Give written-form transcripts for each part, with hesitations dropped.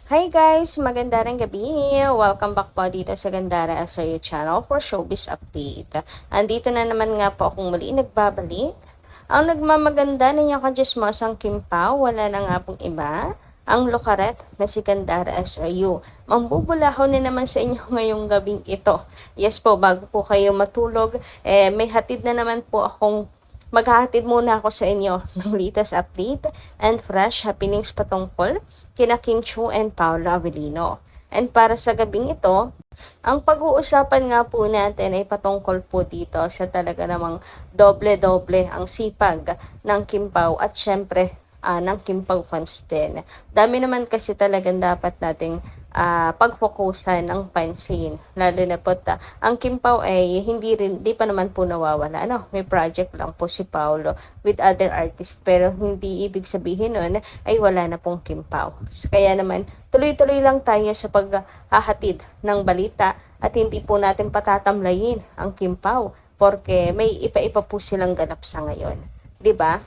Hi guys! Magandang gabi! Welcome back po dito sa Gandara Asoyo Channel for Showbiz Update. Andito na naman nga po akong muli nagbabalik. Ang nagmamaganda ninyong kadyosmosang Kim Pao, wala na nga pong iba, ang lokaret na si Gandara SRU. Mambubulaho na naman sa inyo ngayong gabing ito. Yes po, bago po kayo matulog, may hatid na naman po akong maghahatid muna ako sa inyo ng latest update and fresh happenings patungkol kina Kim Chiu and Paolo Avellino. And para sa gabing ito, ang pag-uusapan nga po natin ay patungkol po dito sa talaga namang doble-doble ang sipag ng Kim Pao at syempre ng Kim Pao fans din. Dami naman kasi talagang dapat nating pagfokusan ang pansin. Lalo na po ang Kim Pao ay hindi pa naman po nawawala. May project lang po si Paolo with other artists pero hindi ibig sabihin nun ay wala na pong Kim Pao. Kaya naman tuloy-tuloy lang tayo sa paghahatid ng balita at hindi po natin patatamlayin ang Kim Pao porque may ipa-ipa po silang ganap sa ngayon. 'Di ba?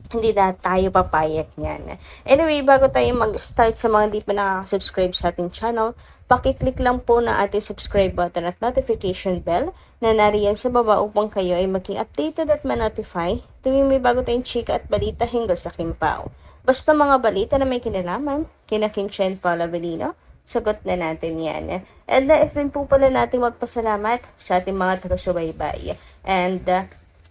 Hindi na tayo papayag niyan. Anyway, bago tayo mag-start sa mga di pa nakaka-subscribe sa ating channel, pakiclick lang po na ating subscribe button at notification bell na nariyan sa baba upang kayo ay maging updated at ma-notify tuwing may bago tayong chika at balita hinggil sa Kim Pao. Basta mga balita na may kinalaman, kina Kim Chiu and Paolo Avellino, sagot na natin yan. And if rin po pala natin magpasalamat sa ating mga taga-subaybay. And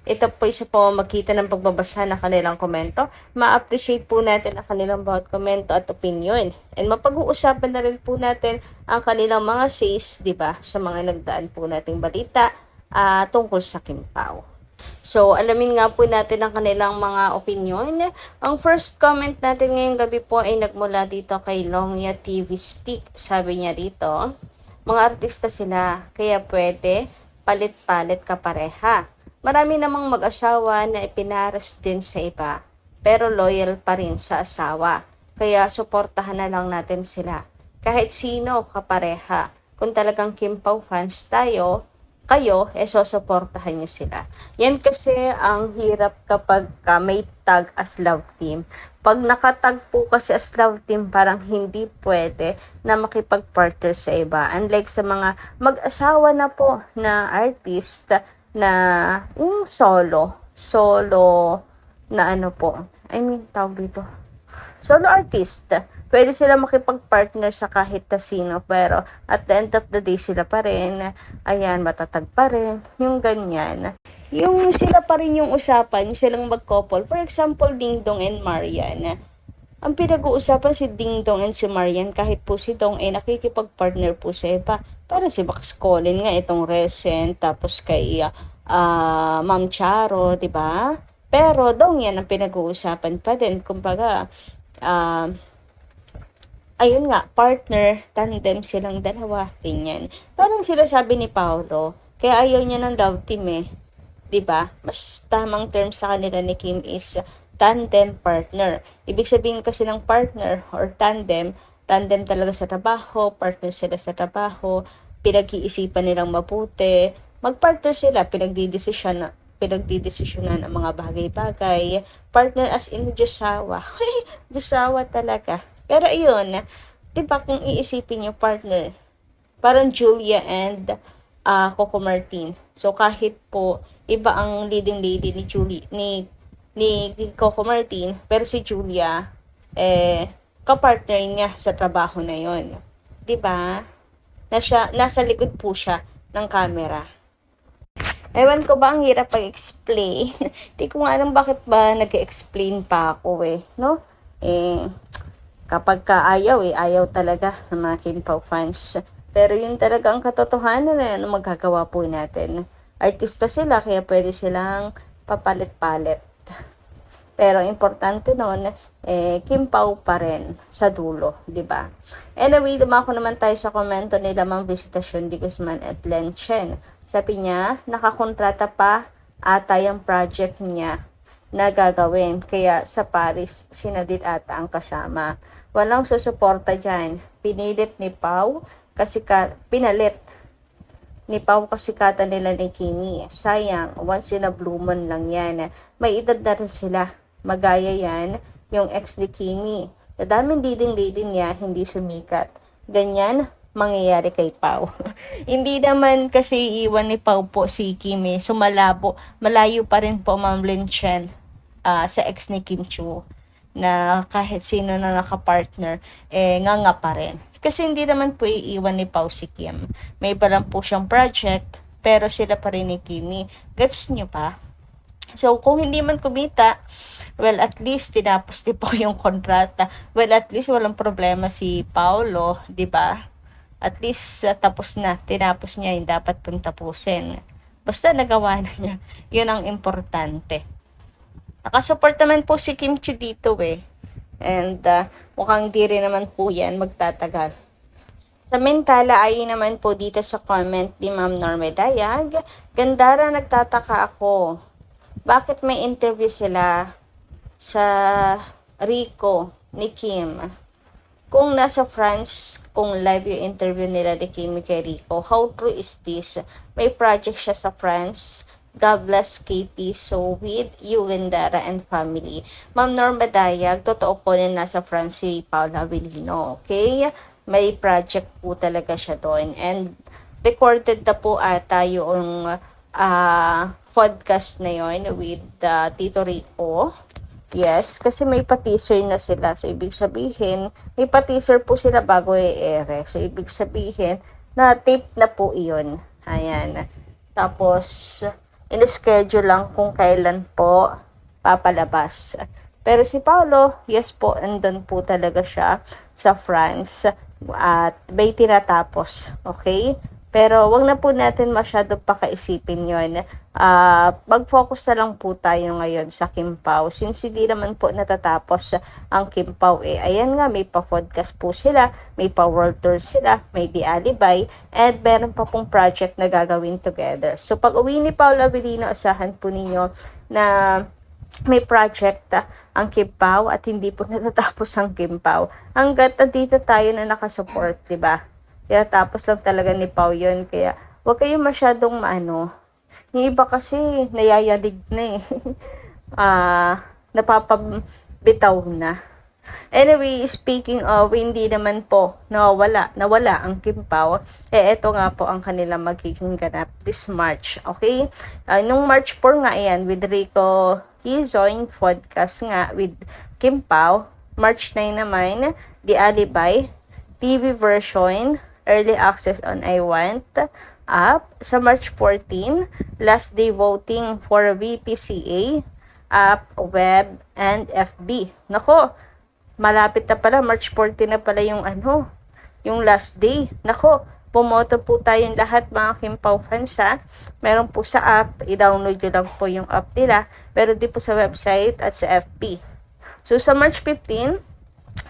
ito po isa po makita ng pagbabasa ng kanilang komento. Ma-appreciate po natin ang kanilang bawat komento at opinion. And mapag-uusapan na rin po natin ang kanilang mga says, di ba, sa mga nagdaan po nating balita tungkol sa Kim Pao. So, alamin nga po natin ang kanilang mga opinion. Ang first comment natin ngayong gabi po ay nagmula dito kay Longya TV Stick. Sabi niya dito, mga artista sila, kaya pwede palit-palit kapareha. Marami namang mag-asawa na ipinaras din sa iba, pero loyal pa rin sa asawa. Kaya suportahan na lang natin sila. Kahit sino kapareha. Kung talagang Kim Pao fans kayo, susuportahan nyo sila. Yan kasi ang hirap kapag may tag as love team. Pag nakatag po kasi as love team, parang hindi pwede na makipag-partner sa iba. Unlike sa mga mag-asawa na po na artist, na yung solo na tawag dito, solo artist, pwede sila makipag-partner sa kahit sino, pero at the end of the day sila pa rin, matatag pa rin, yung ganyan, yung sila pa rin yung usapan, silang mag-couple. For example, Ding Dong and Marian, ang pinag-uusapan si Ding Dong and si Marian, kahit po si Dong ay nakikipag-partner po sa iba. Para si Max Colin nga itong recent, tapos kay Ma'am Charo, 'di ba? Pero Dong yan ang pinag-uusapan pa din. Kumbaga, ayun nga, partner, tandem silang dalawa, ganyan. Parang sila sabi ni Paolo, kaya ayaw niya ng love team 'di ba? Mas tamang term sa kanila ni Kim is tandem partner. Ibig sabihin kasi ng partner or tandem talaga sa trabaho, partner sila sa trabaho, pinag-iisipan nilang mabuti, mag-partner sila, pinagdidesisyonan ang mga bagay-bagay, partner as in Diyosawa. Diyosawa talaga. Pero ayun, diba kung iisipin yung partner, parang Julia and Coco Martin. So kahit po iba ang leading lady ni Coco Martin, pero si Julia kapartner niya sa trabaho na yon. 'Di ba? Nasa likod po siya ng camera. Ewan ko ba, ang hirap pag-explain. Di ko nga alam bakit ba nag-explain pa ako no? Kapag ayaw talaga ng mga Kim Pao fans. Pero yun talaga ang katotohanan na magagawa po natin. Artista sila, kaya pwede silang papalit-palit. Pero importante noon, Kim Pao pa rin sa dulo, di ba? Anyway, dumako naman tayo sa komento nila Mang Visitasyon de Guzman at Len Chen. Sabi niya, nakakontrata pa ata yung project niya na gagawin. Kaya sa Paris, sinadit ata ang kasama. Walang susuporta dyan. Pinalit ni Pao kasikatan nila ni Kimi. Sayang, once in a blue moon lang yan. May edad na rin sila. Magaya yan, yung ex ni Kimi. Sa daming leading niya, hindi sumikat. Ganyan, mangyayari kay Pau. Hindi naman kasi iwan ni Pau po si Kim eh. So malayo pa rin po Ma'am Lin Chen sa ex ni Kim Chu na kahit sino na nakapartner, nga pa rin. Kasi hindi naman po iiwan ni Pau si Kim. May iba lang po siyang project, pero sila pa rin ni Kimi. Gets nyo pa? So, kung hindi man kumita, well, at least tinapos din po yung kontrata. Well, at least walang problema si Paulo, di ba? At least tapos na, tinapos niya yung dapat pong tapusin. Basta nagawa na niya. Yun ang importante. Nakasupport naman po si Kim Chu dito eh. And mukhang di rin naman po yan magtatagal. Samantala, ayon naman po dito sa comment ni Ma'am Norma Dayag, Gandara, nagtataka ako. Bakit may interview sila sa Rico ni Kim? Kung nasa France, kung live yung interview nila ni Kim kay Rico, how true is this? May project siya sa France. God bless KP, so with you, Gandara, and family. Ma'am Norma Dayag, totoo po na nasa France si Paula Avellino, okay? May project po talaga siya doon. And recorded na po ata yung podcast na yon with Tito Rico. Yes, kasi may pa-teaser na sila. So, ibig sabihin, may pa-teaser po sila bago i-ere. So, ibig sabihin, na tape na po iyon. Ayan. Tapos, in-schedule lang kung kailan po papalabas. Pero si Paulo, yes po, andun po talaga siya sa France at may tinatapos. Okay? Pero wag na po natin masyado pakaisipin yon. Mag-focus na lang po tayo ngayon sa Kim Pao. Since hindi naman po natatapos ang Kim Pao ayan nga, may pa-podcast po sila, may pa-world tour sila, may The Alibay, and meron pa pong project na gagawin together. So pag uwi ni Paula Avellino, asahan po ninyo na may project ang Kim Pao at hindi po natatapos ang Kim Pao. Hanggat dito tayo na nakasupport, diba? Kaya tapos lang talaga ni Pau yun. Kaya huwag kayong masyadong Yung iba kasi nayayalig na eh. Napapabitaw na. Anyway, speaking of, hindi naman po nawala ang Kim Pao. Ito nga po ang kanilang magiging ganap this March. Okay? Nung March 4 nga yan, with Rico, he joined podcast nga with Kim Pao. March 9 naman, The Alibay, TV version, early access on I Want app. Sa March 14, last day voting for VPCA app, web, and FB. Nako, malapit na pala, March 14 na pala yung yung last day. Nako, pumoto po tayong lahat mga Kim Pao fans ha. Meron po sa app, i-download nyo lang po yung app nila, pero di po sa website at sa FB. So sa March 15,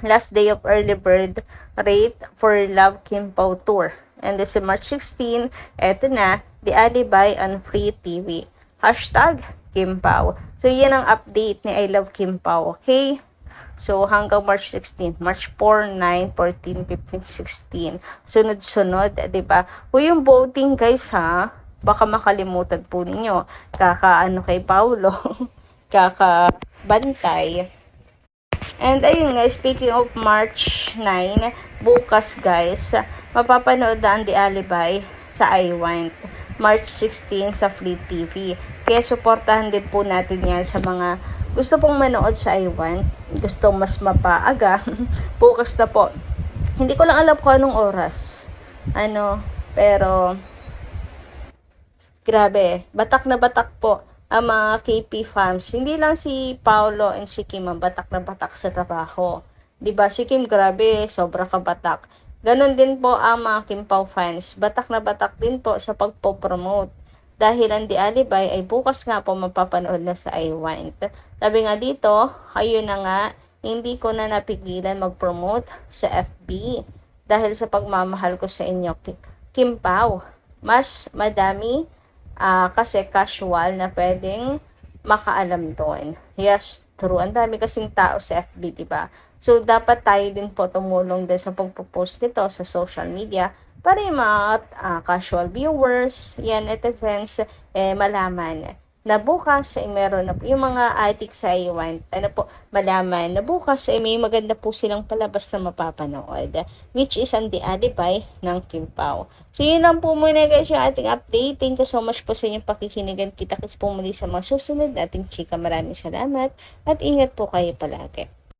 last day of early bird rate for Love Kim Pao Tour. And this is March 16, eto na, The Alibay on Free TV. Hashtag Kim Pao. So, yan ang update ni I Love Kim Pao, okay? So, hanggang March 16, March 4, 9, 14, 15, 16. Sunod-sunod, diba? Yung voting guys ha, baka makalimutan po ninyo. Kay Paulo, kakabantay. And ayun nga, speaking of March 9, bukas guys, mapapanood na ang The Alibay sa I Want. March 16 sa Free TV. Kaya supportahan din po natin yan sa mga gusto pong manood sa I Want. Gusto mas mapaaga. Bukas na po. Hindi ko lang alam kung anong oras. Pero grabe, batak na batak po ang mga KP fans. Hindi lang si Paulo and si Kim ang batak na batak sa trabaho. Diba? Si Kim, grabe, sobra kabatak. Ganon din po ang mga Kim Pao fans. Batak na batak din po sa pagpo-promote. Dahil ang The Alibay ay bukas nga po mapapanood na sa I Want. Sabi nga dito, kayo na nga, hindi ko na napigilan mag-promote sa FB. Dahil sa pagmamahal ko sa inyo, Kim Pao. Mas madami kasi casual na pwedeng makaalam doon. Yes, true. Ang dami kasing tao sa FB, diba? So, dapat tayo din po tumulong din sa pagpo-post nito sa social media para yung mga casual viewers, yan, at a sense, malaman na bukas ay meron na po yung mga articles I want malaman na bukas ay may maganda po silang palabas na mapapanood, which is ang The Alibay ng Kim Pao. So yun lang po muna guys yung ating update. Thank you so much po sa inyong pakikinigan. Kita-kits po muli sa mga susunod nating chika. Maraming salamat at ingat po kayo palagi.